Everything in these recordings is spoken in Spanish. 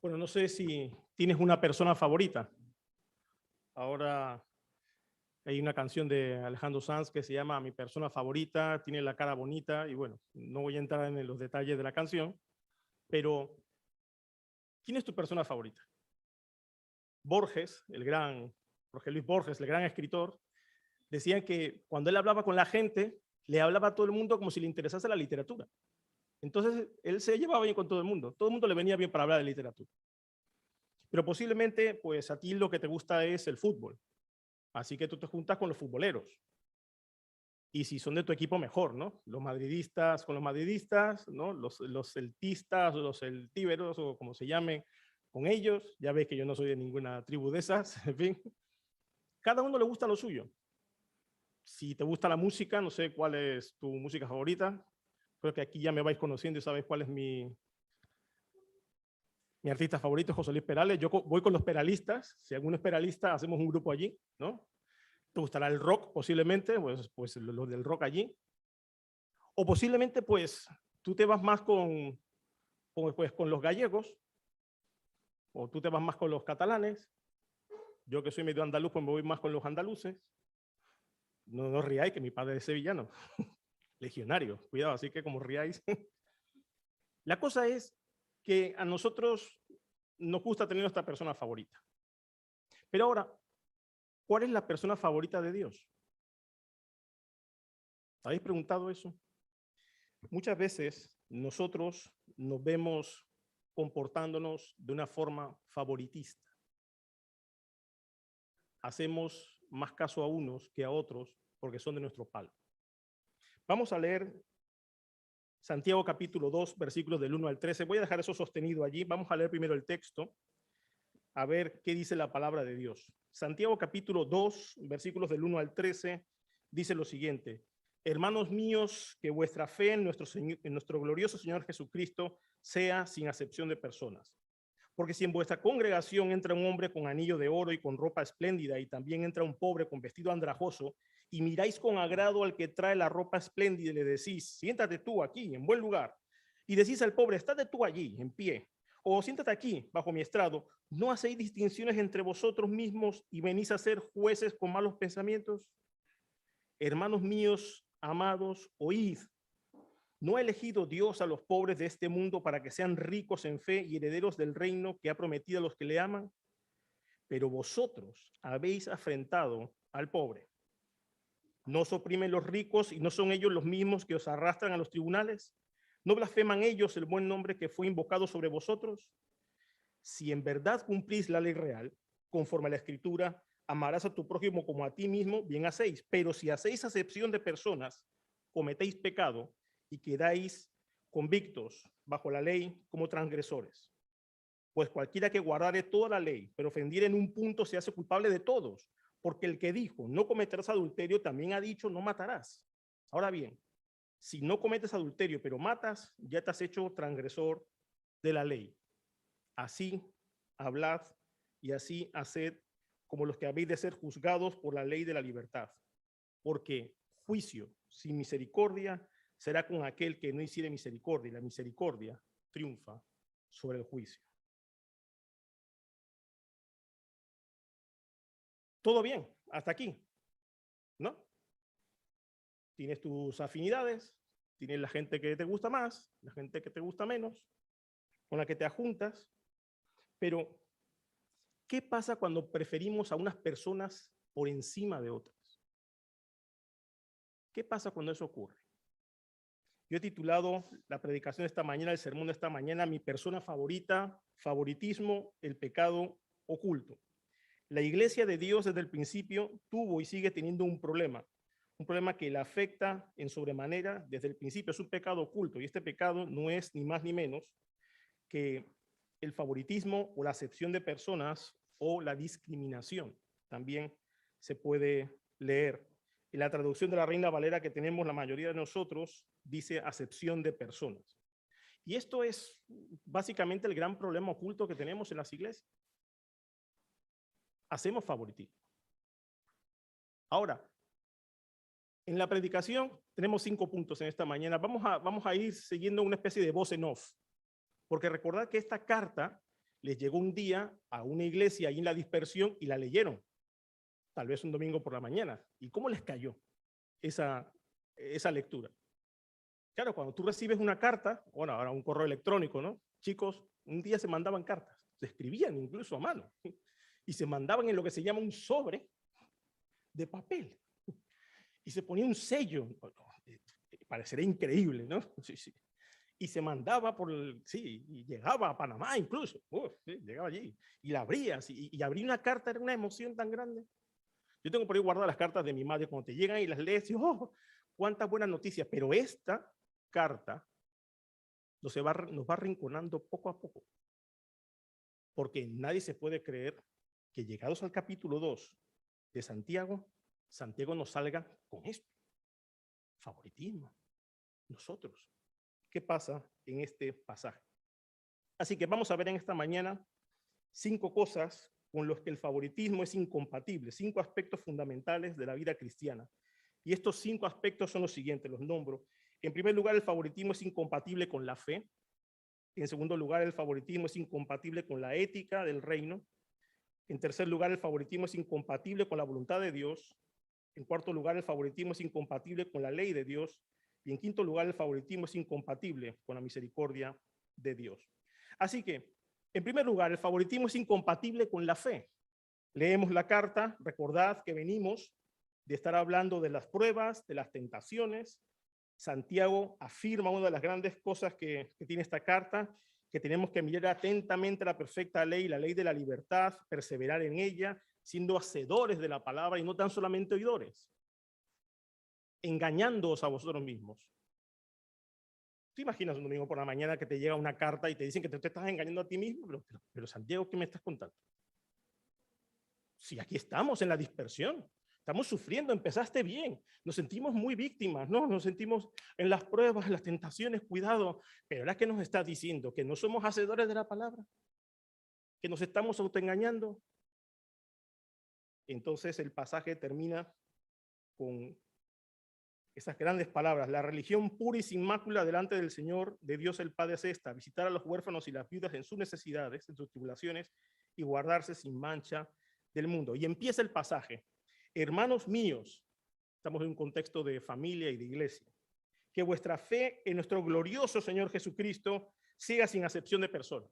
Bueno, no sé si tienes una persona favorita. Ahora hay una canción de Alejandro Sanz que se llama Mi persona favorita, tiene la cara bonita y bueno, no voy a entrar en los detalles de la canción, pero ¿quién es tu persona favorita? Borges, Jorge Luis Borges, el gran escritor, decía que cuando él hablaba con la gente, le hablaba a todo el mundo como si le interesase la literatura. Entonces, él se llevaba bien con todo el mundo le venía bien para hablar de literatura. Pero posiblemente, pues a ti lo que te gusta es el fútbol. Así que tú te juntas con los futboleros. Y si son de tu equipo, mejor, ¿no? Los madridistas con los madridistas, ¿no? Los celtistas, los celtíberos, o como se llamen, con ellos. Ya ves que yo no soy de ninguna tribu de esas, en fin. Cada uno le gusta lo suyo. Si te gusta la música, no sé cuál es tu música favorita. Creo que aquí ya me vais conociendo y sabes cuál es mi artista favorito, José Luis Perales. Yo voy con los peralistas. Si alguno es peralista, hacemos un grupo allí, ¿no? Te gustará el rock, posiblemente, pues lo del rock allí. O posiblemente, pues, tú te vas más con los gallegos, o tú te vas más con los catalanes. Yo que soy medio andaluz, pues me voy más con los andaluces. No riáis, que mi padre es sevillano, legionario, cuidado, así que como riáis. La cosa es que a nosotros nos gusta tener nuestra persona favorita. Pero ahora, ¿cuál es la persona favorita de Dios? ¿Habéis preguntado eso? Muchas veces nosotros nos vemos comportándonos de una forma favoritista. Hacemos más caso a unos que a otros porque son de nuestro palo. Vamos a leer Santiago capítulo 2, versículos del 1 al 13. Voy a dejar eso sostenido allí. Vamos a leer primero el texto, a ver qué dice la palabra de Dios. Santiago capítulo 2, versículos del 1 al 13, dice lo siguiente. Hermanos míos, que vuestra fe en nuestro glorioso Señor Jesucristo sea sin acepción de personas. Porque si en vuestra congregación entra un hombre con anillo de oro y con ropa espléndida, y también entra un pobre con vestido andrajoso, y miráis con agrado al que trae la ropa espléndida y le decís, siéntate tú aquí, en buen lugar, y decís al pobre, estate tú allí, en pie, o siéntate aquí, bajo mi estrado, ¿no hacéis distinciones entre vosotros mismos y venís a ser jueces con malos pensamientos? Hermanos míos, amados, oíd. ¿No ha elegido Dios a los pobres de este mundo para que sean ricos en fe y herederos del reino que ha prometido a los que le aman? Pero vosotros habéis afrentado al pobre. ¿No os oprimen los ricos y no son ellos los mismos que os arrastran a los tribunales? ¿No blasfeman ellos el buen nombre que fue invocado sobre vosotros? Si en verdad cumplís la ley real, conforme a la Escritura, amarás a tu prójimo como a ti mismo, bien hacéis. Pero si hacéis acepción de personas, cometéis pecado y quedáis convictos bajo la ley como transgresores. Pues cualquiera que guardare toda la ley, pero ofendiere en un punto, se hace culpable de todos, porque el que dijo, no cometerás adulterio, también ha dicho, no matarás. Ahora bien, si no cometes adulterio, pero matas, ya te has hecho transgresor de la ley. Así hablad y así haced como los que habéis de ser juzgados por la ley de la libertad. Porque juicio sin misericordia será con aquel que no hiciere misericordia, y la misericordia triunfa sobre el juicio. Todo bien, hasta aquí, ¿no? Tienes tus afinidades, tienes la gente que te gusta más, la gente que te gusta menos, con la que te ajuntas, pero ¿qué pasa cuando preferimos a unas personas por encima de otras? ¿Qué pasa cuando eso ocurre? Yo he titulado la predicación de esta mañana, el sermón de esta mañana, mi persona favorita, favoritismo, el pecado oculto. La iglesia de Dios desde el principio tuvo y sigue teniendo un problema que la afecta en sobremanera desde el principio. Es un pecado oculto y este pecado no es ni más ni menos que el favoritismo o la acepción de personas o la discriminación. También se puede leer. En la traducción de la Reina Valera que tenemos la mayoría de nosotros dice acepción de personas. Y esto es básicamente el gran problema oculto que tenemos en las iglesias. Hacemos favoritismo. Ahora, en la predicación tenemos 5 puntos en esta mañana. Vamos a ir siguiendo una especie de voz en off, porque recordad que esta carta les llegó un día a una iglesia ahí en la dispersión y la leyeron, tal vez un domingo por la mañana. ¿Y cómo les cayó esa lectura? Claro, cuando tú recibes una carta, bueno, ahora un correo electrónico, ¿no? Chicos, un día se mandaban cartas, se escribían incluso a mano, y se mandaban en lo que se llama un sobre de papel, y se ponía un sello, parecería increíble, ¿no? Sí, sí. Y se mandaba sí, y llegaba a Panamá incluso, sí, llegaba allí, y la abrías, y abrir una carta era una emoción tan grande. Yo tengo por ahí guardadas las cartas de mi madre, cuando te llegan y las lees, y ¡oh! Cuántas buenas noticias, pero esta carta nos va arrinconando poco a poco, porque nadie se puede creer que llegados al capítulo 2 de Santiago, Santiago nos salga con esto, favoritismo, nosotros. ¿Qué pasa en este pasaje? Así que vamos a ver en esta mañana 5 cosas con los que el favoritismo es incompatible, 5 aspectos fundamentales de la vida cristiana. Y estos 5 aspectos son los siguientes, los nombro. En primer lugar, el favoritismo es incompatible con la fe. En segundo lugar, el favoritismo es incompatible con la ética del reino. En tercer lugar, el favoritismo es incompatible con la voluntad de Dios. En cuarto lugar, el favoritismo es incompatible con la ley de Dios. Y en quinto lugar, el favoritismo es incompatible con la misericordia de Dios. Así que, en primer lugar, el favoritismo es incompatible con la fe. Leemos la carta, recordad que venimos de estar hablando de las pruebas, de las tentaciones. Santiago afirma una de las grandes cosas que tiene esta carta, que tenemos que mirar atentamente la perfecta ley, la ley de la libertad, perseverar en ella, siendo hacedores de la palabra y no tan solamente oidores, engañándoos a vosotros mismos. ¿Te imaginas un domingo por la mañana que te llega una carta y te dicen que te estás engañando a ti mismo? Pero Santiago, ¿qué me estás contando? Si aquí estamos en la dispersión, estamos sufriendo, empezaste bien, nos sentimos muy víctimas, ¿no? Nos sentimos en las pruebas, en las tentaciones, cuidado, pero ahora que nos está diciendo que no somos hacedores de la palabra, que nos estamos autoengañando. Entonces el pasaje termina con esas grandes palabras: la religión pura y sin mácula delante del Señor, de Dios el Padre es esta: visitar a los huérfanos y las viudas en sus necesidades, en sus tribulaciones, y guardarse sin mancha del mundo. Y empieza el pasaje: hermanos míos, estamos en un contexto de familia y de iglesia, que vuestra fe en nuestro glorioso Señor Jesucristo siga sin acepción de personas.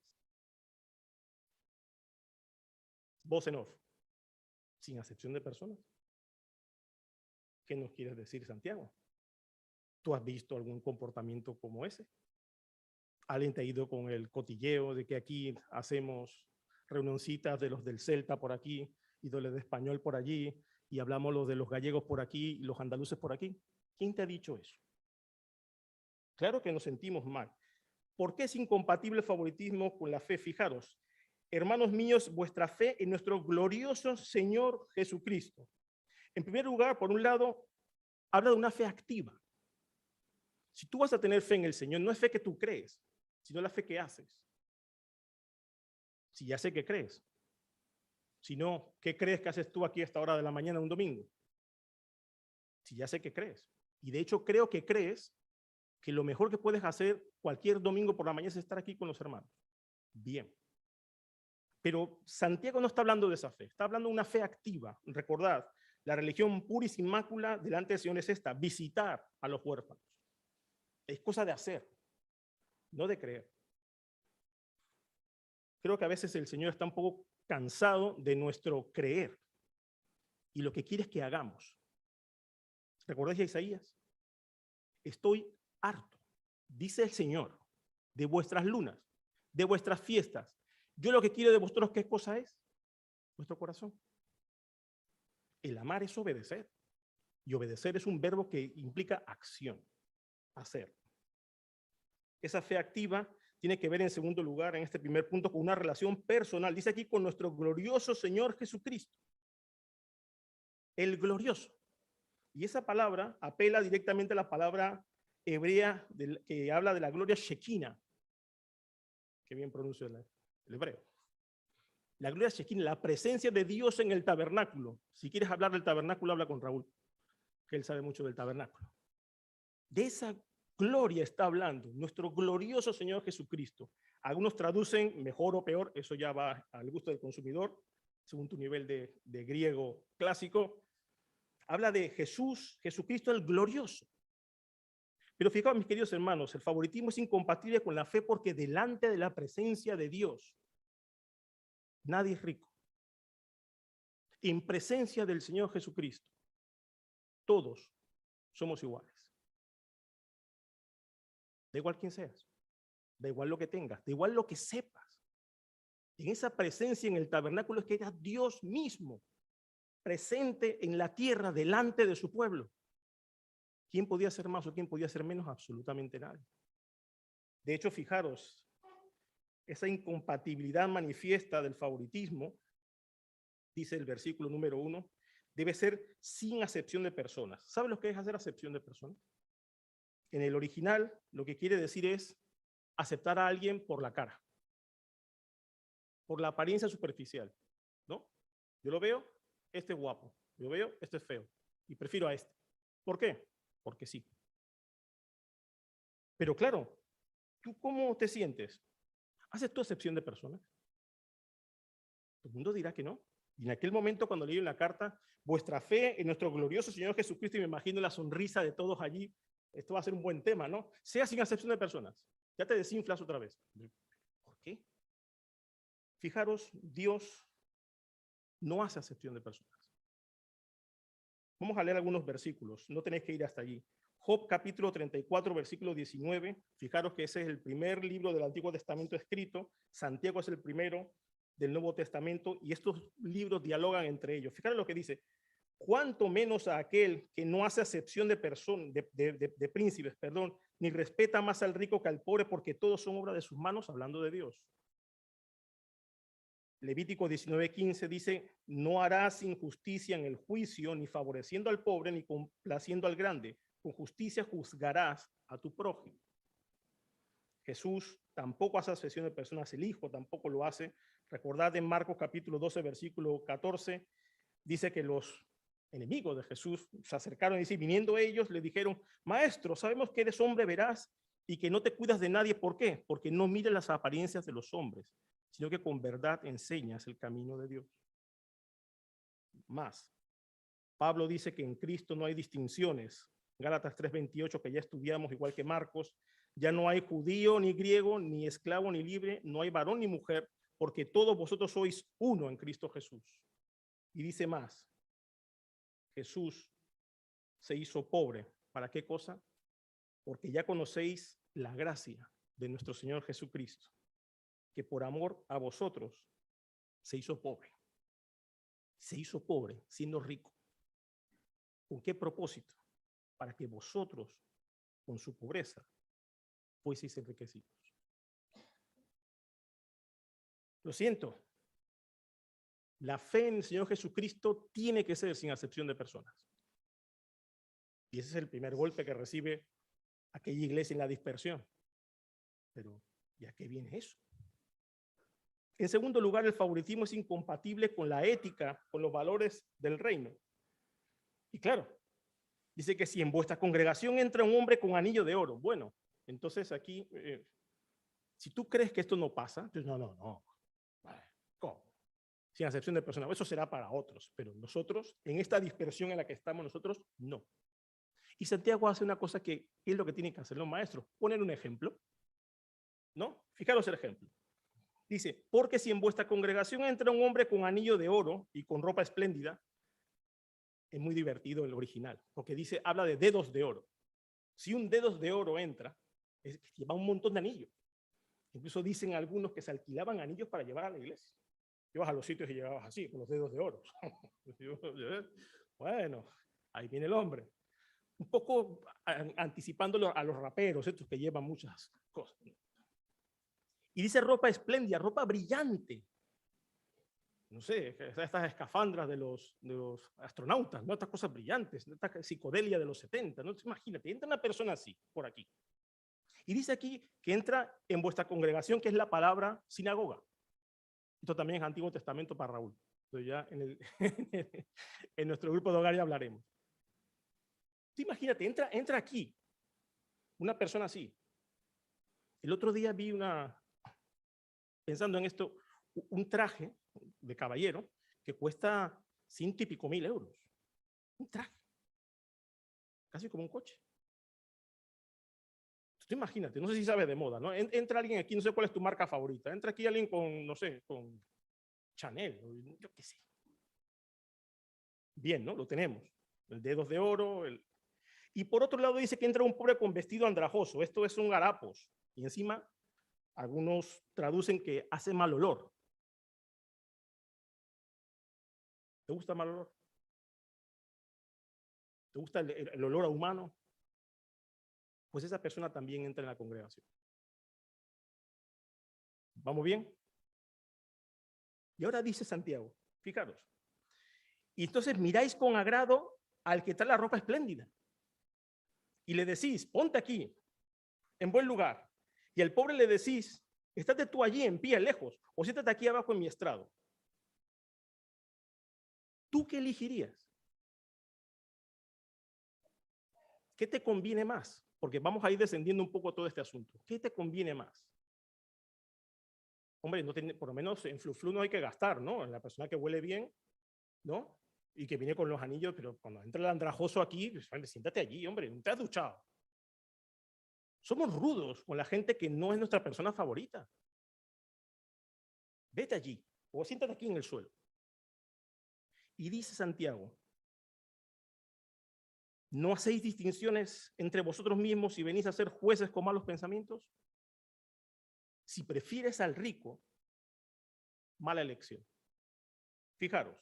Voz en off. Sin acepción de personas. ¿Qué nos quieres decir, Santiago? ¿Tú has visto algún comportamiento como ese? ¿Alguien te ha ido con el cotilleo de que aquí hacemos reunioncitas de los del Celta por aquí y de los de Español por allí, y hablamos los de los gallegos por aquí y los andaluces por aquí? ¿Quién te ha dicho eso? Claro que nos sentimos mal. ¿Por qué es incompatible el favoritismo con la fe? Fijaros, hermanos míos, vuestra fe en nuestro glorioso Señor Jesucristo. En primer lugar, por un lado, habla de una fe activa. Si tú vas a tener fe en el Señor, no es fe que tú crees, sino la fe que haces. Si ya sé que crees. Si no, ¿qué crees que haces tú aquí a esta hora de la mañana un domingo? Si ya sé que crees. Y de hecho creo que crees que lo mejor que puedes hacer cualquier domingo por la mañana es estar aquí con los hermanos. Bien. Pero Santiago no está hablando de esa fe, está hablando de una fe activa. Recordad, la religión pura y sin mácula delante del Señor es esta: visitar a los huérfanos. Es cosa de hacer, no de creer. Creo que a veces el Señor está un poco cansado de nuestro creer y lo que quiere es que hagamos. ¿Recordáis a Isaías? Estoy harto, dice el Señor, de vuestras lunas, de vuestras fiestas. Yo lo que quiero de vosotros, ¿qué cosa es? Vuestro corazón. El amar es obedecer. Y obedecer es un verbo que implica acción, hacer. Esa fe activa tiene que ver, en segundo lugar, en este primer punto, con una relación personal. Dice aquí: con nuestro glorioso Señor Jesucristo. El glorioso. Y esa palabra apela directamente a la palabra hebrea que habla de la gloria Shekinah. Qué bien pronuncio el hebreo. La gloria Shekinah, la presencia de Dios en el tabernáculo. Si quieres hablar del tabernáculo, habla con Raúl, que él sabe mucho del tabernáculo. De esa gloria está hablando, nuestro glorioso Señor Jesucristo. Algunos traducen mejor o peor, eso ya va al gusto del consumidor, según tu nivel de griego clásico. Habla de Jesús, Jesucristo el glorioso. Pero fijaos, mis queridos hermanos, el favoritismo es incompatible con la fe porque delante de la presencia de Dios, nadie es rico. En presencia del Señor Jesucristo, todos somos iguales. Da igual quién seas, da igual lo que tengas, da igual lo que sepas. En esa presencia en el tabernáculo es que era Dios mismo, presente en la tierra delante de su pueblo. ¿Quién podía ser más o quién podía ser menos? Absolutamente nadie. De hecho, fijaros, esa incompatibilidad manifiesta del favoritismo, dice el versículo número 1, debe ser sin acepción de personas. ¿Sabe lo que es hacer acepción de personas? En el original, lo que quiere decir es aceptar a alguien por la cara, por la apariencia superficial, ¿no? Yo lo veo, este es guapo. Yo veo, este es feo. Y prefiero a este. ¿Por qué? Porque sí. Pero claro, ¿tú cómo te sientes? ¿Haces tu acepción de personas? Todo el mundo dirá que no. Y en aquel momento, cuando leí en la carta, vuestra fe en nuestro glorioso Señor Jesucristo, y me imagino la sonrisa de todos allí, esto va a ser un buen tema, ¿no? Sea sin acepción de personas. Ya te desinflas otra vez. ¿Por qué? Fijaros, Dios no hace acepción de personas. Vamos a leer algunos versículos, no tenéis que ir hasta allí. Job capítulo 34, versículo 19. Fijaros que ese es el primer libro del Antiguo Testamento escrito. Santiago es el primero del Nuevo Testamento y estos libros dialogan entre ellos. Fijaros lo que dice. Cuanto menos a aquel que no hace acepción de personas, de príncipes, perdón, ni respeta más al rico que al pobre, porque todos son obra de sus manos, hablando de Dios. Levítico 19:15 dice, no harás injusticia en el juicio, ni favoreciendo al pobre, ni complaciendo al grande. Con justicia juzgarás a tu prójimo. Jesús tampoco hace acepción de personas, el Hijo tampoco lo hace. Recordad en Marcos capítulo 12, versículo 14, dice que los enemigos de Jesús se acercaron y dice, viniendo ellos, le dijeron, maestro, sabemos que eres hombre veraz y que no te cuidas de nadie. ¿Por qué? Porque no miras las apariencias de los hombres, sino que con verdad enseñas el camino de Dios. Más, Pablo dice que en Cristo no hay distinciones. Gálatas 3:28, que ya estudiamos, igual que Marcos, ya no hay judío ni griego, ni esclavo ni libre, no hay varón ni mujer, porque todos vosotros sois uno en Cristo Jesús. Y dice más, Jesús se hizo pobre. ¿Para qué cosa? Porque ya conocéis la gracia de nuestro Señor Jesucristo, que por amor a vosotros se hizo pobre. Se hizo pobre siendo rico. ¿Con qué propósito? Para que vosotros, con su pobreza, fueseis enriquecidos. Lo siento. La fe en el Señor Jesucristo tiene que ser sin acepción de personas. Y ese es el primer golpe que recibe aquella iglesia en la dispersión. Pero, ¿y a qué viene eso? En segundo lugar, el favoritismo es incompatible con la ética, con los valores del reino. Y claro, dice que si en vuestra congregación entra un hombre con anillo de oro, bueno, entonces aquí, si tú crees que esto no pasa, entonces no. ¿Cómo? Sin acepción de personas, eso será para otros, pero nosotros, en esta dispersión en la que estamos nosotros, no. Y Santiago hace una cosa que es lo que tienen que hacer los maestros, poner un ejemplo, ¿no? Fijaros el ejemplo. Dice, porque si en vuestra congregación entra un hombre con anillo de oro y con ropa espléndida, es muy divertido el original, porque dice, habla de dedos de oro. Si un dedos de oro entra, es que lleva un montón de anillos. Incluso dicen algunos que se alquilaban anillos para llevar a la iglesia. Ibas a los sitios y llegabas así, con los dedos de oro. Bueno, ahí viene el hombre. Un poco anticipándolo a los raperos, estos que llevan muchas cosas. Y dice ropa espléndida, ropa brillante. No sé, estas escafandras de los astronautas, ¿no? Estas cosas brillantes, esta psicodelia de los 70, ¿no? Imagínate, entra una persona así, por aquí. Y dice aquí que entra en vuestra congregación, que es la palabra sinagoga. Esto también es Antiguo Testamento para Raúl. Entonces ya en nuestro grupo de hogar ya hablaremos. Tú imagínate, entra aquí. Una persona así. El otro día vi pensando en esto, un traje de caballero que cuesta 100 y pico mil euros. Un traje. Casi como un coche. Tú imagínate, no sé si sabes de moda, ¿no? Entra alguien aquí, no sé cuál es tu marca favorita. Entra aquí alguien con, no sé, con Chanel, yo qué sé. Bien, ¿no? Lo tenemos. El dedos de oro. Y por otro lado dice que entra un pobre con vestido andrajoso. Esto es un harapos. Y encima, algunos traducen que hace mal olor. ¿Te gusta el mal olor? ¿Te gusta el olor a humano? Pues esa persona también entra en la congregación. ¿Vamos bien? Y ahora dice Santiago, fijaros. Y entonces miráis con agrado al que trae la ropa espléndida. Y le decís, ponte aquí, en buen lugar. Y al pobre le decís, estate tú allí en pie, lejos, o siéntate aquí abajo en mi estrado. ¿Tú qué elegirías? ¿Qué te conviene más? Porque vamos a ir descendiendo un poco todo este asunto. ¿Qué te conviene más? Hombre, por lo menos en Flu no hay que gastar, ¿no? En la persona que huele bien, ¿no? Y que viene con los anillos, pero cuando entra el andrajoso aquí, pues, vale, siéntate allí, hombre, no te has duchado. Somos rudos con la gente que no es nuestra persona favorita. Vete allí, o siéntate aquí en el suelo. Y dice Santiago, ¿no hacéis distinciones entre vosotros mismos y venís a ser jueces con malos pensamientos? Si prefieres al rico, mala elección. Fijaros,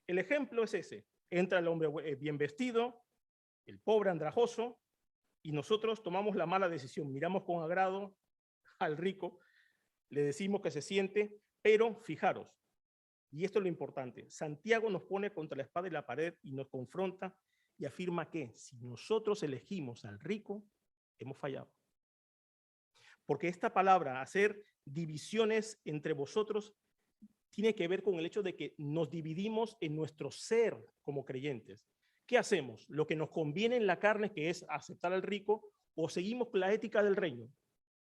el ejemplo es ese. Entra el hombre bien vestido, el pobre andrajoso, y nosotros tomamos la mala decisión. Miramos con agrado al rico, le decimos que se siente, pero fijaros, y esto es lo importante, Santiago nos pone contra la espada y la pared y nos confronta y afirma que si nosotros elegimos al rico, hemos fallado. Porque esta palabra, hacer divisiones entre vosotros, tiene que ver con el hecho de que nos dividimos en nuestro ser como creyentes. ¿Qué hacemos? Lo que nos conviene en la carne, que es aceptar al rico, o seguimos con la ética del reino,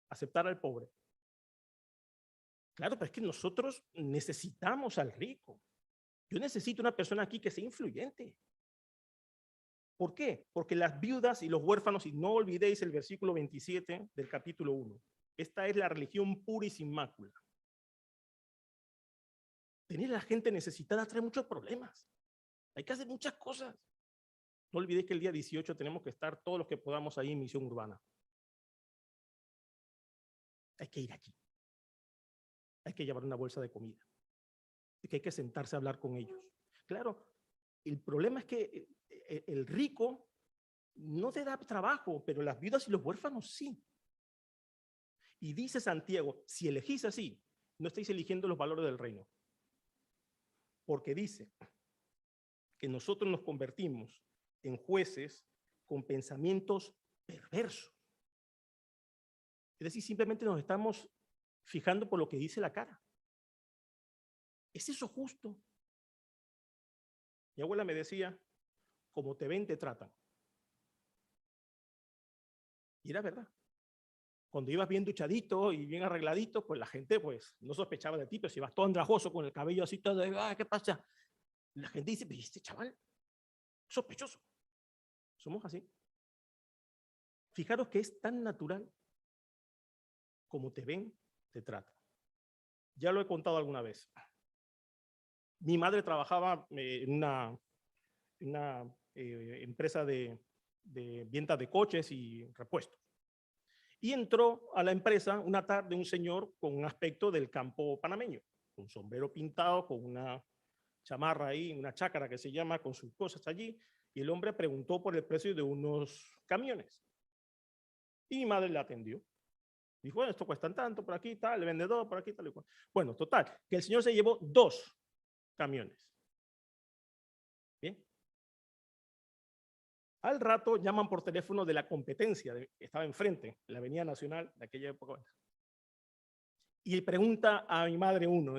aceptar al pobre. Claro, pero es que nosotros necesitamos al rico. Yo necesito una persona aquí que sea influyente. ¿Por qué? Porque las viudas y los huérfanos, y no olvidéis el versículo 27 del capítulo 1, esta es la religión pura y sin mácula. Tener a la gente necesitada trae muchos problemas. Hay que hacer muchas cosas. No olvidéis que el día 18 tenemos que estar todos los que podamos ahí en misión urbana. Hay que ir allí. Hay que llevar una bolsa de comida. Y que hay que sentarse a hablar con ellos. Claro, el problema es que el rico no te da trabajo, pero las viudas y los huérfanos sí. Y dice Santiago, si elegís así, no estáis eligiendo los valores del reino. Porque dice que nosotros nos convertimos en jueces con pensamientos perversos. Es decir, simplemente nos estamos fijando por lo que dice la cara. ¿Es eso justo? Mi abuela me decía, como te ven, te tratan. Y era verdad. Cuando ibas bien duchadito y bien arregladito, pues la gente pues no sospechaba de ti, pero si vas todo andrajoso con el cabello así todo, ¿qué pasa? La gente dice, pero este chaval, sospechoso. Somos así. Fijaros que es tan natural como te ven, te tratan. Ya lo he contado alguna vez. Mi madre trabajaba en una empresa de venta de coches y repuestos. Y entró a la empresa una tarde un señor con un aspecto del campo panameño, con sombrero pintado, con una chamarra ahí, una chácara que se llama, con sus cosas allí, y el hombre preguntó por el precio de unos camiones. Y mi madre le atendió. Dijo, bueno, esto cuestan tanto, por aquí, tal, el vendedor, por aquí, tal y cual. Bueno, total, que el señor se llevó 2 camiones. Bien. Al rato llaman por teléfono de la competencia, que estaba enfrente, la Avenida Nacional de aquella época. Y pregunta a mi madre uno,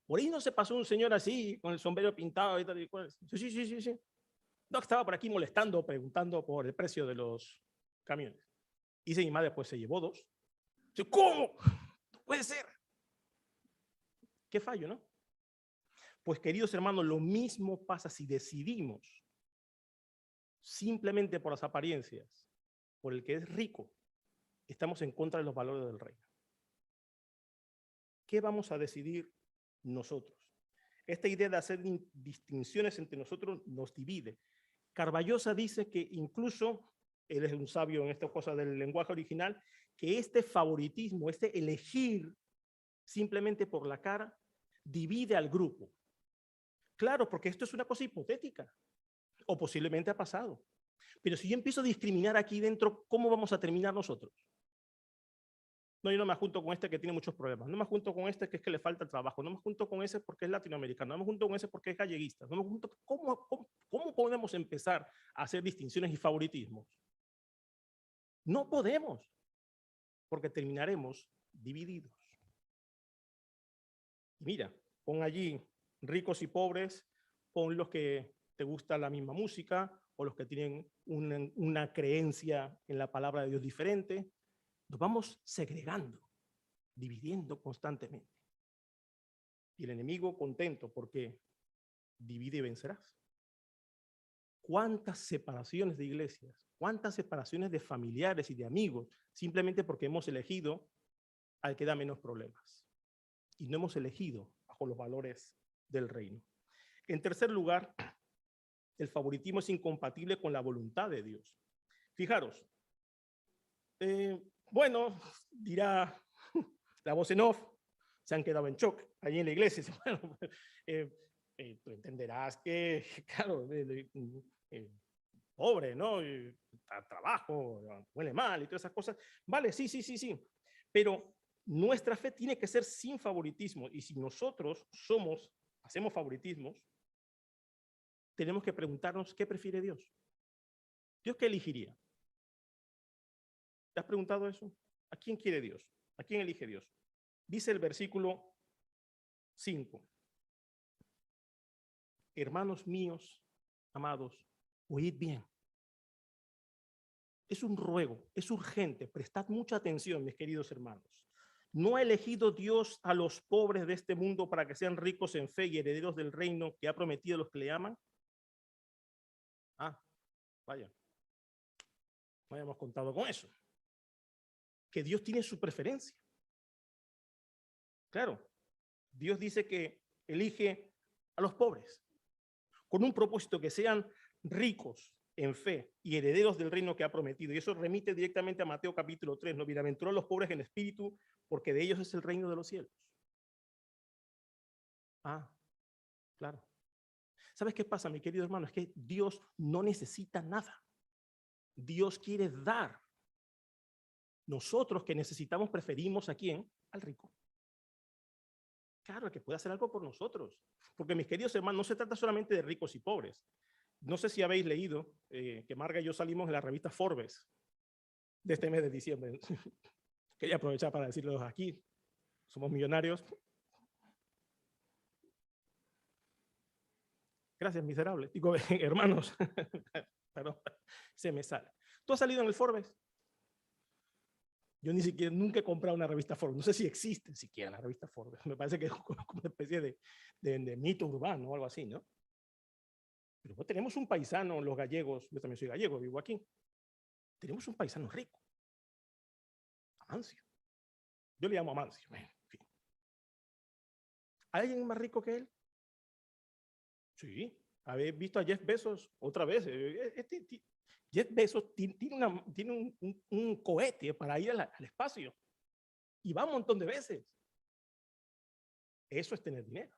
¿por ahí no se pasó un señor así, con el sombrero pintado y tal y cual? Sí. No, estaba por aquí molestando, preguntando por el precio de los camiones. Dice mi madre, pues se llevó 2. Yo, ¿cómo? No puede ser. Qué fallo, ¿no? Pues queridos hermanos, lo mismo pasa si decidimos simplemente por las apariencias, por el que es rico, estamos en contra de los valores del reino. ¿Qué vamos a decidir nosotros? Esta idea de hacer distinciones entre nosotros nos divide. Carballosa dice que incluso, él es un sabio en esta cosa del lenguaje original, que este favoritismo, este elegir simplemente por la cara, divide al grupo. Claro, porque esto es una cosa hipotética, o posiblemente ha pasado. Pero si yo empiezo a discriminar aquí dentro, ¿cómo vamos a terminar nosotros? No, yo no me junto con este que tiene muchos problemas. No me junto con este que es que le falta trabajo. No me junto con ese porque es latinoamericano. No me junto con ese porque es galleguista. No me junto... ¿Cómo podemos empezar a hacer distinciones y favoritismos? No podemos, porque terminaremos divididos. Y mira, pon allí ricos y pobres, pon los que te gusta la misma música o los que tienen una creencia en la palabra de Dios diferente. Nos vamos segregando, dividiendo constantemente. Y el enemigo contento porque divide y vencerás. ¿Cuántas separaciones de iglesias? ¿Cuántas separaciones de familiares y de amigos? Simplemente porque hemos elegido al que da menos problemas. Y no hemos elegido bajo los valores del reino. En tercer lugar, el favoritismo es incompatible con la voluntad de Dios. Fijaros, bueno, dirá la voz en off, se han quedado en shock allí en la iglesia. Bueno, tú entenderás que, claro, pobre, ¿no? Trabajo, huele mal y todas esas cosas. Vale, sí. Pero nuestra fe tiene que ser sin favoritismo. Y si nosotros hacemos favoritismos, tenemos que preguntarnos qué prefiere Dios. ¿Dios qué elegiría? ¿Te has preguntado eso? ¿A quién quiere Dios? ¿A quién elige Dios? Dice el versículo 5. Hermanos míos, amados, oíd bien. Es un ruego, es urgente. Prestad mucha atención, mis queridos hermanos. ¿No ha elegido Dios a los pobres de este mundo para que sean ricos en fe y herederos del reino que ha prometido a los que le aman? Ah, vaya. No habíamos contado con eso. Que Dios tiene su preferencia. Claro, Dios dice que elige a los pobres con un propósito que sean ricos en fe y herederos del reino que ha prometido. Y eso remite directamente a Mateo capítulo 3. ¿No? Bienaventurados los pobres en espíritu, porque de ellos es el reino de los cielos. Ah, claro. ¿Sabes qué pasa, mi querido hermano? Es que Dios no necesita nada. Dios quiere dar. Nosotros que necesitamos preferimos ¿a quién? Al rico. Claro, que puede hacer algo por nosotros. Porque, mis queridos hermanos, no se trata solamente de ricos y pobres. No sé si habéis leído que Marga y yo salimos en la revista Forbes de este mes de diciembre. Quería aprovechar para decirlo aquí. Somos millonarios. Gracias, miserable. Digo, hermanos, perdón, se me sale. ¿Tú has salido en el Forbes? Yo ni siquiera, nunca he comprado una revista Forbes. No sé si existe siquiera la revista Forbes. Me parece que es como una especie de mito urbano o algo así, ¿no? Pero pues, tenemos un paisano, los gallegos, yo también soy gallego, vivo aquí. Tenemos un paisano rico. Amancio. Yo le llamo Amancio. En fin. ¿Hay alguien más rico que él? Sí. ¿Habéis visto a Jeff Bezos otra vez? Jeff Bezos tiene un cohete para ir al espacio y va un montón de veces. Eso es tener dinero.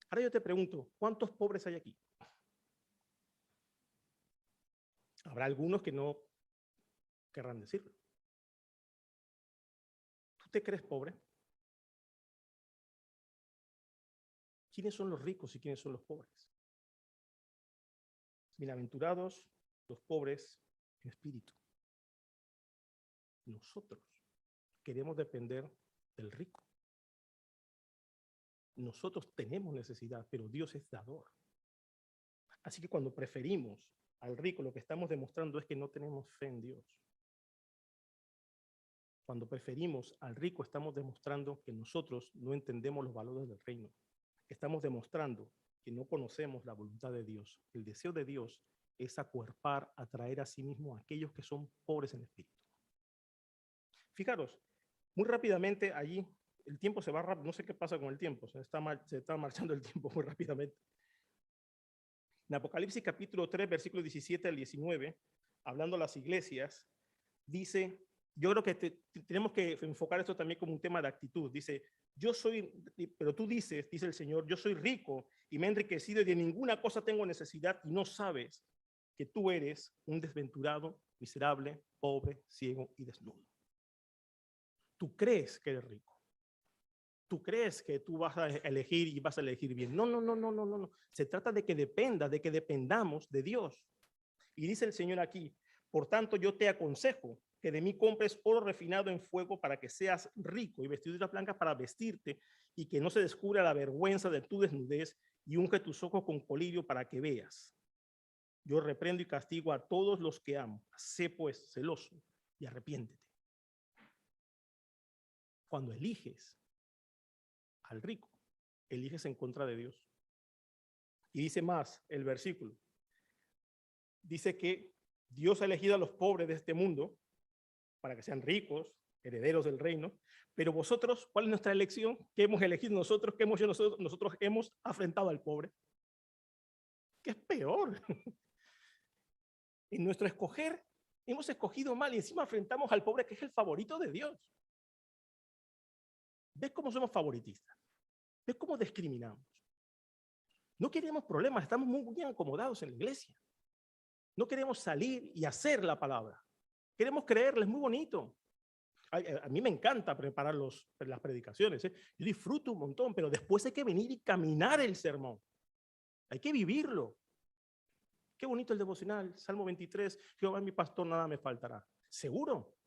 Ahora yo te pregunto, ¿cuántos pobres hay aquí? Habrá algunos que no querrán decirlo. ¿Tú te crees pobre? ¿Quiénes son los ricos y quiénes son los pobres? Bienaventurados los pobres en espíritu. Nosotros queremos depender del rico. Nosotros tenemos necesidad, pero Dios es dador. Así que cuando preferimos al rico, lo que estamos demostrando es que no tenemos fe en Dios. Cuando preferimos al rico, estamos demostrando que nosotros no entendemos los valores del reino. Estamos demostrando que no conocemos la voluntad de Dios. El deseo de Dios es acuerpar, atraer a sí mismo a aquellos que son pobres en espíritu. Fijaros, muy rápidamente allí, el tiempo se va rápido, no sé qué pasa con el tiempo, se está marchando el tiempo muy rápidamente. En Apocalipsis capítulo 3, versículos 17 al 19, hablando a las iglesias, dice, yo creo que tenemos que enfocar esto también como un tema de actitud. Dice, yo soy, pero tú dices, dice el Señor, yo soy rico y me he enriquecido y de ninguna cosa tengo necesidad y no sabes que tú eres un desventurado, miserable, pobre, ciego y desnudo. Tú crees que eres rico. Tú crees que tú vas a elegir y vas a elegir bien. No, no, no, no, no, no. Se trata de que dependas, de que dependamos de Dios. Y dice el Señor aquí, por tanto yo te aconsejo que de mí compres oro refinado en fuego para que seas rico y vestiduras blancas para vestirte y que no se descubra la vergüenza de tu desnudez y unge tus ojos con colirio para que veas. Yo reprendo y castigo a todos los que amo. Sé pues celoso y arrepiéntete. Cuando eliges al rico, eliges en contra de Dios. Y dice más el versículo. Dice que Dios ha elegido a los pobres de este mundo para que sean ricos, herederos del reino. Pero vosotros, ¿cuál es nuestra elección? ¿Qué hemos elegido nosotros? ¿Qué hemos hecho nosotros? Nosotros hemos afrentado al pobre. ¿Qué es peor? En nuestro escoger, hemos escogido mal y encima afrentamos al pobre que es el favorito de Dios. ¿Ves cómo somos favoritistas? ¿Ves cómo discriminamos? No queremos problemas, estamos muy bien acomodados en la iglesia. No queremos salir y hacer la palabra. Queremos creerles, muy bonito. A mí me encanta preparar las predicaciones. Yo disfruto un montón, pero después hay que venir y caminar el sermón. Hay que vivirlo. Qué bonito el devocional, Salmo 23, Jehová es mi pastor, nada me faltará. ¿Seguro?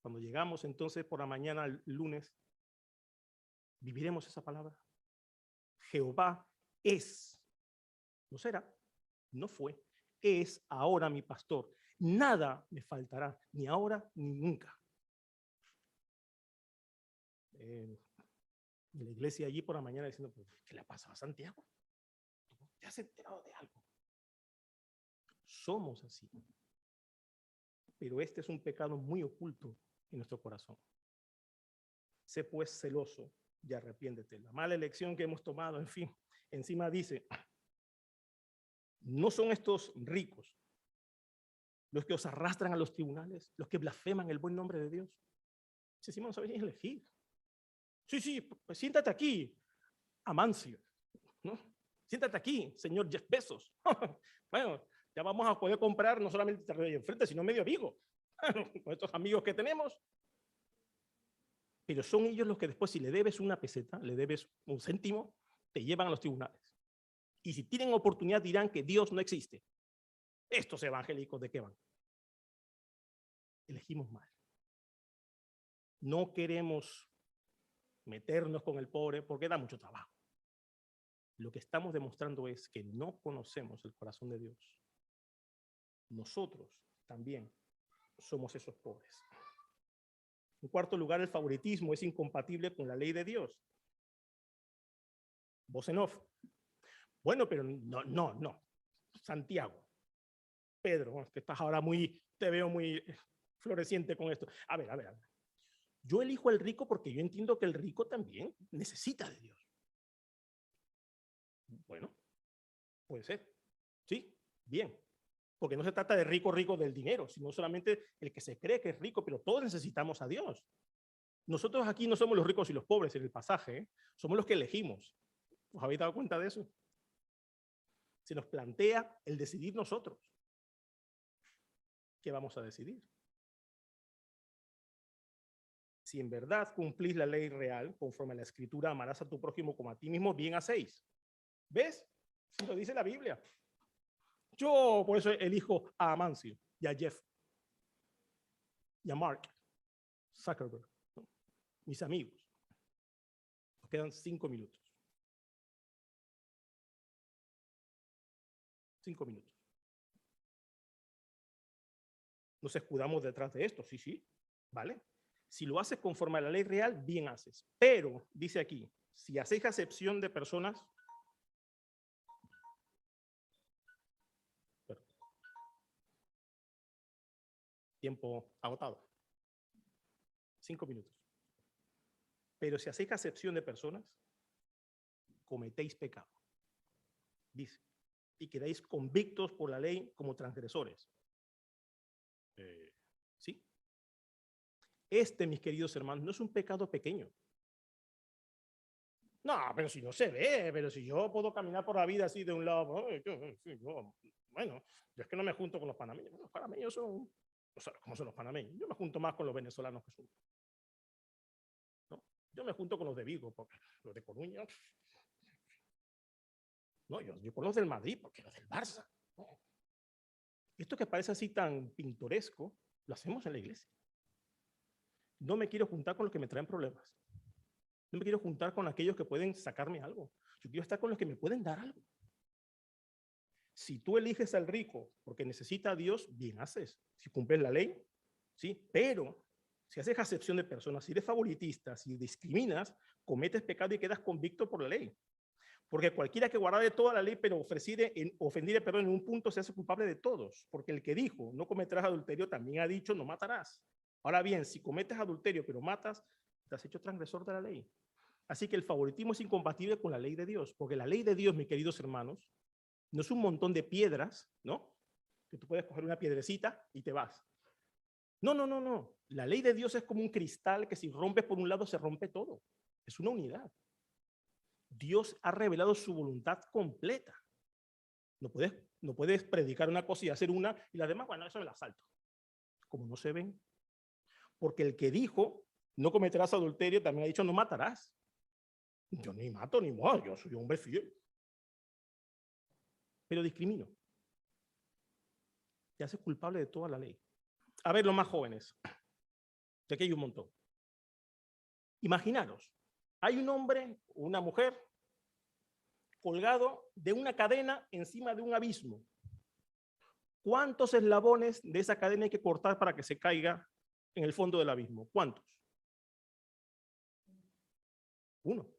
Cuando llegamos entonces por la mañana, el lunes, ¿viviremos esa palabra? Jehová es, no será, no fue, es ahora mi pastor. Nada me faltará, ni ahora ni nunca. En la iglesia allí por la mañana diciendo, ¿qué le pasa a Santiago? ¿Te has enterado de algo? Somos así. Pero este es un pecado muy oculto en nuestro corazón. Sé pues celoso y arrepiéntete. La mala elección que hemos tomado, en fin, encima dice, no son estos ricos los que os arrastran a los tribunales, los que blasfeman el buen nombre de Dios. Si Simón sabéis elegir. Sí, pues siéntate aquí, Amancio, ¿no? Siéntate aquí, señor Jeff Bezos. Bueno, ya vamos a poder comprar no solamente terreno enfrente, sino medio Vigo. Con estos amigos que tenemos. Pero son ellos los que después, si le debes una peseta, le debes un céntimo, te llevan a los tribunales. Y si tienen oportunidad dirán que Dios no existe. Estos evangélicos, ¿de qué van? Elegimos mal. No queremos meternos con el pobre porque da mucho trabajo. Lo que estamos demostrando es que no conocemos el corazón de Dios. Nosotros también somos esos pobres. En cuarto lugar, el favoritismo es incompatible con la ley de Dios. Voz en off. Bueno, pero no. Santiago, Pedro, que estás ahora te veo muy floreciente con esto. A ver. Yo elijo al rico porque yo entiendo que el rico también necesita de Dios. Bueno, puede ser. Sí, bien. Porque no se trata de rico del dinero, sino solamente el que se cree que es rico, pero todos necesitamos a Dios. Nosotros aquí no somos los ricos y los pobres en el pasaje, ¿eh? Somos los que elegimos. ¿Os habéis dado cuenta de eso? Se nos plantea el decidir nosotros. ¿Qué vamos a decidir? Si en verdad cumplís la ley real, conforme a la escritura, amarás a tu prójimo como a ti mismo, bien hacéis. ¿Ves? Lo dice la Biblia. Yo por eso elijo a Amancio y a Jeff y a Mark Zuckerberg, ¿no? Mis amigos. Nos quedan 5 minutos. 5 minutos. Nos escudamos detrás de esto, sí, ¿vale? Si lo haces conforme a la ley real, bien haces. Pero, dice aquí, si hacéis acepción de personas, tiempo agotado, 5 minutos. Pero si hacéis acepción de personas, cometéis pecado, dice, y quedáis convictos por la ley como transgresores. ¿Sí? Este, mis queridos hermanos, no es un pecado pequeño. No, pero si no se ve, pero si yo puedo caminar por la vida así de un lado, bueno, yo es que no me junto con los panameños. Los panameños son, no sabes cómo son los panameños. Yo me junto más con los venezolanos que son. ¿No? Yo me junto con los de Vigo, porque los de Coruña. No, yo con los del Madrid, porque los del Barça. No. Esto que parece así tan pintoresco, lo hacemos en la iglesia. No me quiero juntar con los que me traen problemas. No me quiero juntar con aquellos que pueden sacarme algo. Yo quiero estar con los que me pueden dar algo. Si tú eliges al rico porque necesita a Dios, bien haces. Si cumples la ley, sí. Pero si haces acepción de personas, si eres favoritista, si discriminas, cometes pecado y quedas convicto por la ley. Porque cualquiera que guardare toda la ley, pero ofendiere, perdón, en un punto, se hace culpable de todos. Porque el que dijo, no cometerás adulterio, también ha dicho, no matarás. Ahora bien, si cometes adulterio, pero matas, te has hecho transgresor de la ley. Así que el favoritismo es incompatible con la ley de Dios. Porque la ley de Dios, mis queridos hermanos, no es un montón de piedras, ¿no? Que tú puedes coger una piedrecita y te vas. No, no, no, no. La ley de Dios es como un cristal que si rompes por un lado se rompe todo. Es una unidad. Dios ha revelado su voluntad completa. No puedes predicar una cosa y hacer una y las demás, bueno, eso me la salto. Como no se ven. Porque el que dijo, no cometerás adulterio, también ha dicho, no matarás. Yo ni mato ni muero, yo soy hombre fiel. Pero discrimino. Te haces culpable de toda la ley. A ver, los más jóvenes, de aquí hay un montón. Imaginaros, hay un hombre o una mujer colgado de una cadena encima de un abismo. ¿Cuántos eslabones de esa cadena hay que cortar para que se caiga en el fondo del abismo? ¿Cuántos? Uno.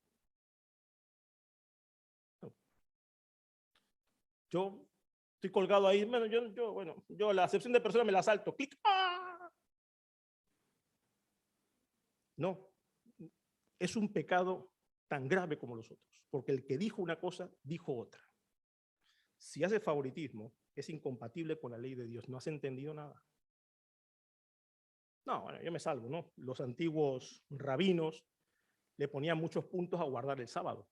No. Yo estoy colgado ahí, bueno, yo la acepción de persona me la salto, clic. ¡Ah! No, es un pecado tan grave como los otros, porque el que dijo una cosa, dijo otra. Si hace favoritismo, es incompatible con la ley de Dios. ¿No has entendido nada? No, bueno, yo me salvo, ¿no? Los antiguos rabinos le ponían muchos puntos a guardar el sábado.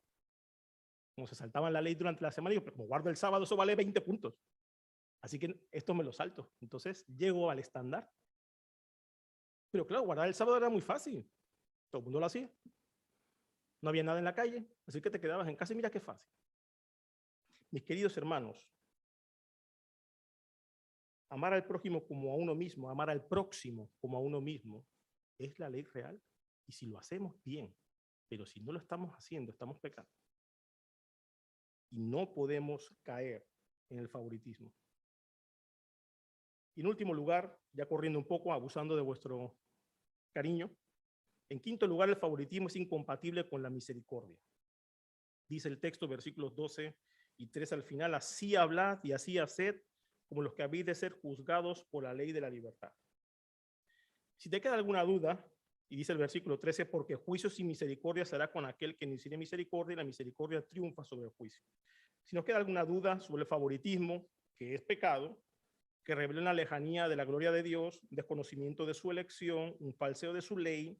Como se saltaban la ley durante la semana, digo, pero como guardo el sábado, eso vale 20 puntos. Así que esto me lo salto. Entonces llego al estándar. Pero claro, guardar el sábado era muy fácil. Todo el mundo lo hacía. No había nada en la calle, así que te quedabas en casa y mira qué fácil. Mis queridos hermanos, amar al prójimo como a uno mismo, amar al próximo como a uno mismo, es la ley real. Y si lo hacemos, bien. Pero si no lo estamos haciendo, estamos pecando. Y no podemos caer en el favoritismo. Y en último lugar, ya corriendo un poco, abusando de vuestro cariño, en quinto lugar, el favoritismo es incompatible con la misericordia. Dice el texto, versículos 12 y 13 al final, así hablad y así haced como los que habéis de ser juzgados por la ley de la libertad. Si te queda alguna duda, y dice el versículo 13, porque juicio sin misericordia será con aquel que no hiciere misericordia y la misericordia triunfa sobre el juicio. Si nos queda alguna duda sobre el favoritismo, que es pecado, que revela una lejanía de la gloria de Dios, desconocimiento de su elección, un falseo de su ley,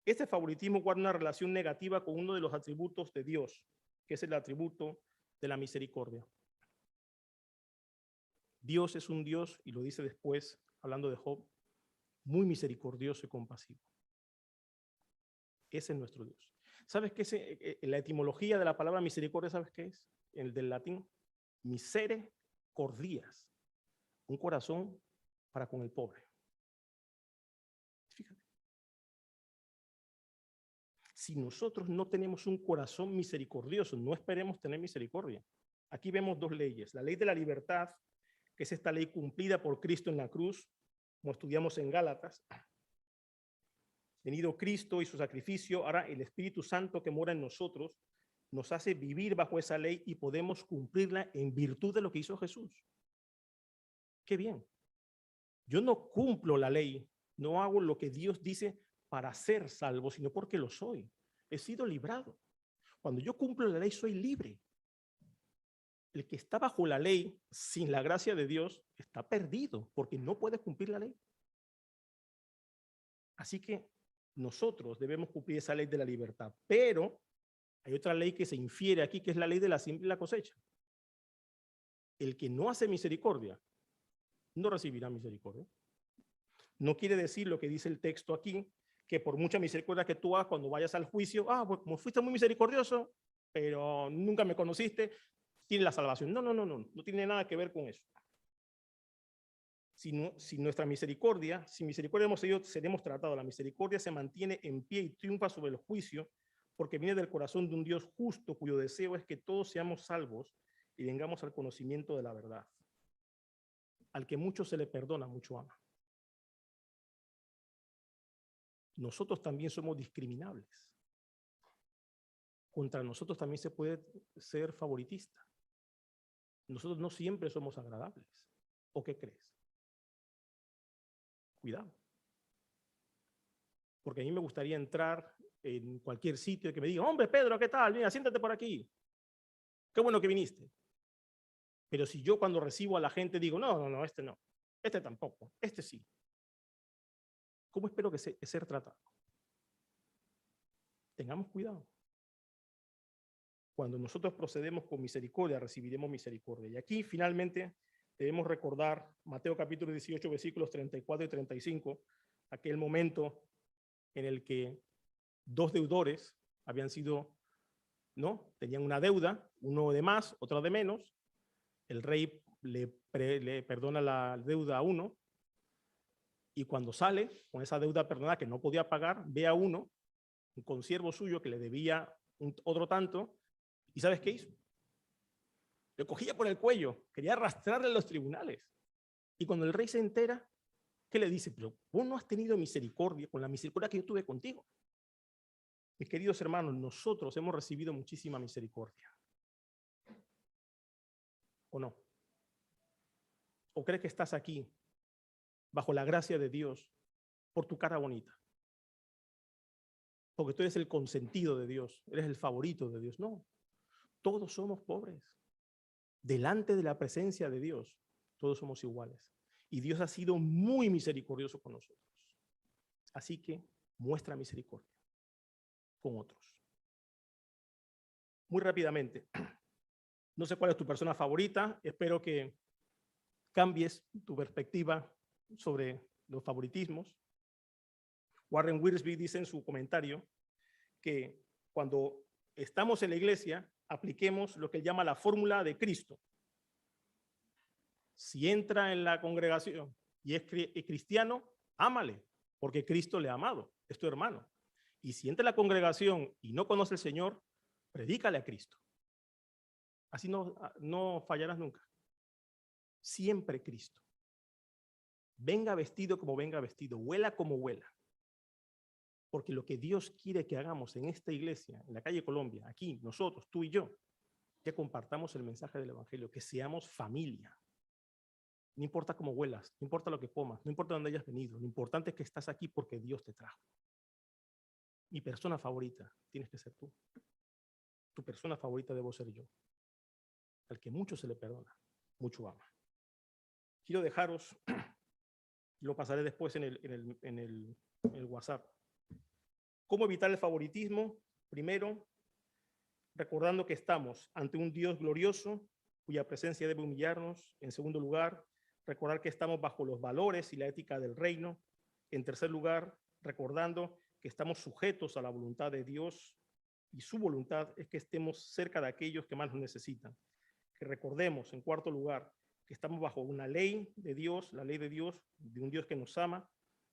este favoritismo guarda una relación negativa con uno de los atributos de Dios, que es el atributo de la misericordia. Dios es un Dios, y lo dice después, hablando de Job, muy misericordioso y compasivo. Ese es nuestro Dios. ¿Sabes qué es la etimología de la palabra misericordia? ¿Sabes qué es? El del latín, misere cordias, un corazón para con el pobre. Fíjate. Si nosotros no tenemos un corazón misericordioso, no esperemos tener misericordia. Aquí vemos dos leyes. La ley de la libertad, que es esta ley cumplida por Cristo en la cruz, como estudiamos en Gálatas, Venido Cristo y su sacrificio, ahora el Espíritu Santo que mora en nosotros nos hace vivir bajo esa ley y podemos cumplirla en virtud de lo que hizo Jesús. Qué bien. Yo no cumplo la ley, no hago lo que Dios dice para ser salvo, sino porque lo soy. He sido librado. Cuando yo cumplo la ley, soy libre. El que está bajo la ley, sin la gracia de Dios, está perdido, porque no puede cumplir la ley. Así que nosotros debemos cumplir esa ley de la libertad, pero hay otra ley que se infiere aquí, que es la ley de la siembra y la cosecha. El que no hace misericordia, no recibirá misericordia. No quiere decir lo que dice el texto aquí, que por mucha misericordia que tú hagas cuando vayas al juicio, pues como fuiste muy misericordioso, pero nunca me conociste, tienes la salvación. No tiene nada que ver con eso. Si nuestra misericordia, si misericordia hemos sido, seremos tratados, la misericordia se mantiene en pie y triunfa sobre el juicio, porque viene del corazón de un Dios justo, cuyo deseo es que todos seamos salvos y vengamos al conocimiento de la verdad. Al que mucho se le perdona, mucho ama. Nosotros también somos discriminables. Contra nosotros también se puede ser favoritista. Nosotros no siempre somos agradables. ¿O qué crees? Cuidado. Porque a mí me gustaría entrar en cualquier sitio y que me diga, hombre, Pedro, ¿qué tal? Mira, siéntate por aquí. Qué bueno que viniste. Pero si yo cuando recibo a la gente digo, no, este tampoco, este sí. ¿Cómo espero que ser tratado? Tengamos cuidado. Cuando nosotros procedemos con misericordia, recibiremos misericordia. Y aquí finalmente debemos recordar Mateo capítulo 18, versículos 34 y 35, aquel momento en el que dos deudores habían sido, ¿no? Tenían una deuda, uno de más, otro de menos. El rey le perdona la deuda a uno y cuando sale con esa deuda perdonada que no podía pagar, ve a uno, un consiervo suyo que le debía otro tanto, ¿y sabes qué hizo? Lo cogía por el cuello, quería arrastrarle a los tribunales. Y cuando el rey se entera, ¿qué le dice? Pero vos no has tenido misericordia con la misericordia que yo tuve contigo. Mis queridos hermanos, nosotros hemos recibido muchísima misericordia. ¿O no? ¿O crees que estás aquí bajo la gracia de Dios por tu cara bonita? Porque tú eres el consentido de Dios, eres el favorito de Dios. No, todos somos pobres. Delante de la presencia de Dios, todos somos iguales. Y Dios ha sido muy misericordioso con nosotros. Así que muestra misericordia con otros. Muy rápidamente, no sé cuál es tu persona favorita, espero que cambies tu perspectiva sobre los favoritismos. Warren Wiersbe dice en su comentario que cuando estamos en la iglesia, apliquemos lo que él llama la fórmula de Cristo. Si entra en la congregación y es cristiano, ámale, porque Cristo le ha amado, es tu hermano. Y si entra en la congregación y no conoce al Señor, predícale a Cristo. Así no fallarás nunca. Siempre Cristo. Venga vestido como venga vestido, huela como huela. Porque lo que Dios quiere que hagamos en esta iglesia, en la calle Colombia, aquí, nosotros, tú y yo, que compartamos el mensaje del Evangelio, que seamos familia. No importa cómo huelas, no importa lo que comas, no importa dónde hayas venido, lo importante es que estás aquí porque Dios te trajo. Mi persona favorita tienes que ser tú. Tu persona favorita debo ser yo. Al que mucho se le perdona, mucho ama. Quiero dejaros, lo pasaré después en el WhatsApp. ¿Cómo evitar el favoritismo? Primero, recordando que estamos ante un Dios glorioso, cuya presencia debe humillarnos. En segundo lugar, recordar que estamos bajo los valores y la ética del reino. En tercer lugar, recordando que estamos sujetos a la voluntad de Dios y su voluntad es que estemos cerca de aquellos que más nos necesitan. Que recordemos, en cuarto lugar, que estamos bajo una ley de Dios, la ley de Dios, de un Dios que nos ama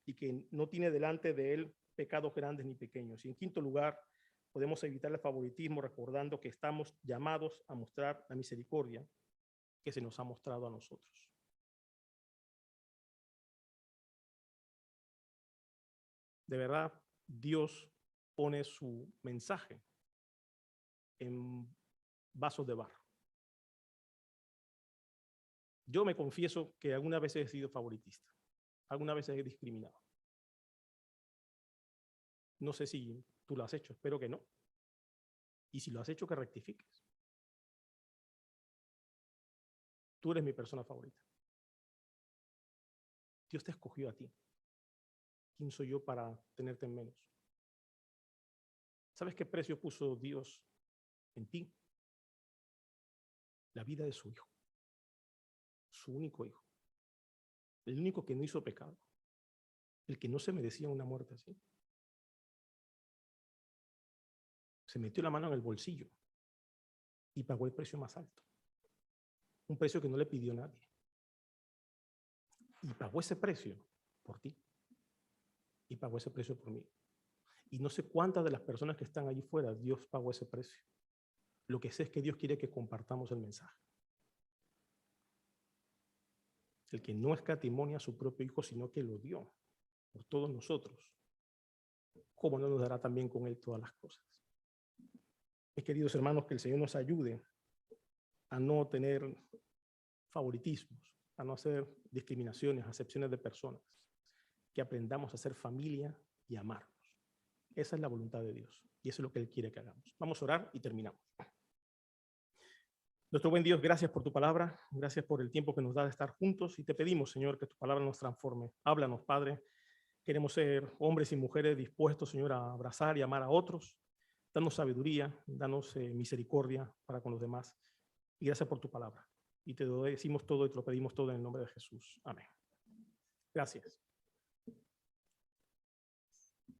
y que no tiene delante de él pecados grandes ni pequeños. Y en quinto lugar, podemos evitar el favoritismo recordando que estamos llamados a mostrar la misericordia que se nos ha mostrado a nosotros. De verdad, Dios pone su mensaje en vasos de barro. Yo me confieso que algunas veces he sido favoritista, algunas veces he discriminado. No sé si tú lo has hecho, espero que no. Y si lo has hecho, que rectifiques. Tú eres mi persona favorita. Dios te escogió a ti. ¿Quién soy yo para tenerte en menos? ¿Sabes qué precio puso Dios en ti? La vida de su hijo, su único hijo, el único que no hizo pecado, el que no se merecía una muerte así. Se metió la mano en el bolsillo y pagó el precio más alto, un precio que no le pidió nadie. Y pagó ese precio por ti. Y pagó ese precio por mí. Y no sé cuántas de las personas que están allí fuera, Dios pagó ese precio. Lo que sé es que Dios quiere que compartamos el mensaje. El que no escatimó a su propio hijo, sino que lo dio por todos nosotros. ¿Cómo no nos dará también con él todas las cosas? Mis queridos hermanos, que el Señor nos ayude a no tener favoritismos, a no hacer discriminaciones, acepciones de personas, que aprendamos a ser familia y amarnos. Esa es la voluntad de Dios y eso es lo que Él quiere que hagamos. Vamos a orar y terminamos. Nuestro buen Dios, gracias por tu palabra, gracias por el tiempo que nos da de estar juntos y te pedimos, Señor, que tu palabra nos transforme. Háblanos, Padre. Queremos ser hombres y mujeres dispuestos, Señor, a abrazar y amar a otros. Danos sabiduría, danos misericordia para con los demás. Y gracias por tu palabra. Y te lo decimos todo y te lo pedimos todo en el nombre de Jesús. Amén. Gracias.